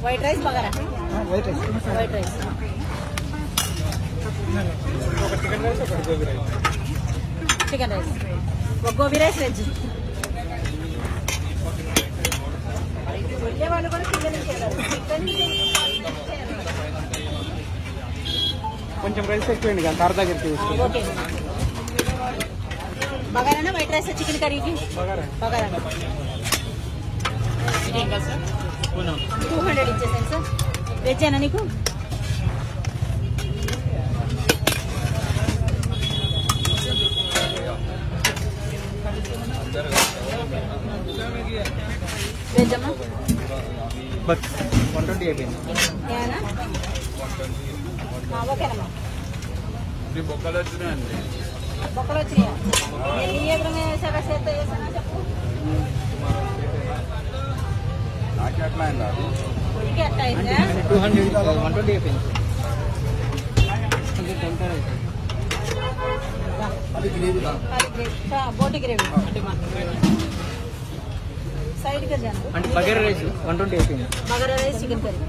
white rice bagara white rice white rice ఒక chicken rice ఒక gobi rice chicken rice ఒక gobi rice veg వాళ్ళు కూడా కొంచెం రైస్ ఎక్కువండి అంత అర్ధ దగ్గరికి ఓకే బగారానా వైట్ రైస్ చికెన్ కర్రీకి బగారా 200 ఇచ్చేసాను సార్ వెజ్ అయినా నీకు వెజ్ అమ్మా 120 అయిపోయింది ఓకేనమ్మా బొక్కలు వచ్చినాయండి బొక్కలు వచ్చినాయా నేను ఈ ఎదురుగా వేసాక చేత వేసానా చెప్పు నాకు ఎట్లా అయిందా ఇంకే ఎట్లా అయిందా 200 120 అయిపోయింది బోటి గ్రేవీ సైడ్ కి అంటే బగారా రైస్ 120 అయిపోయింది బగారా రైస్ చికెన్ కర్రీ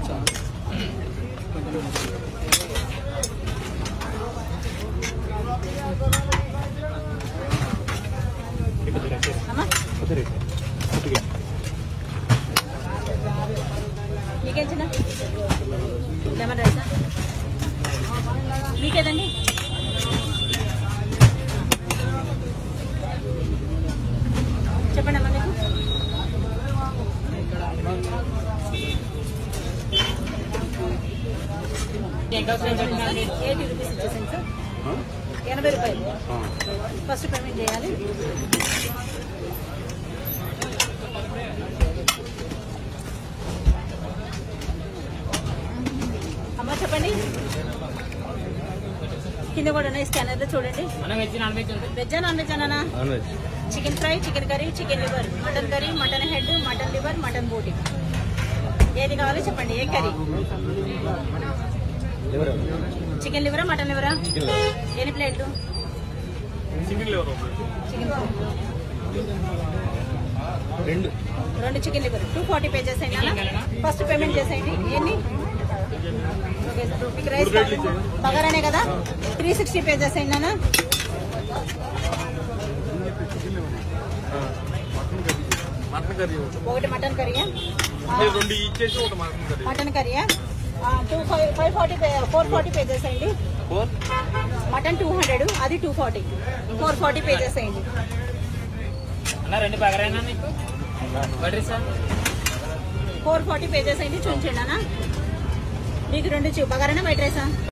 అమ్మా మీకేం చిన్న లెమన్ రైసా మీకేదండి చెప్పండి అమ్మా మీకు 80 రూపీస్ ఇచ్చేసాను సార్ 80 రూపాయలు ఫస్ట్ పేమెంట్ చేయాలి అమ్మా చెప్పండి కింద కూడా ఉన్నాయి స్కానర్లో చూడండి వెజ్ నాన్ వెజ్ అన్నా chicken fry chicken curry chicken liver mutton curry mutton head mutton liver mutton బోటి ఏది కావాలో చెప్పండి ఏ కర్రీ చికెన్ లివరా మటన్ లివరా ఎన్ని ప్లేట్లు చికెన్ లివర్ రెండు చికెన్ లివర్ 240 పే చేసేయండి ఫస్ట్ పేమెంట్ చేసేయండి ఎన్ని మీకు రైస్ బగారానే కదా 360 పే చేసేయండి నాన్న మటన్ కర్రీ ఒకటి మటన్ కర్రీయా రెండు ఇచ్చేసి ఒక మటన్ కర్రీ మటన్ కర్రీయా 440 పే చేసేయండి మటన్ 200 అది 240 440 పే చేసేయండి అన్న రెండు బగారానా నీకు 440 పే చేసేయండి చూపించండి అన్న మీకు రెండు బగారానా వైట్ రైసా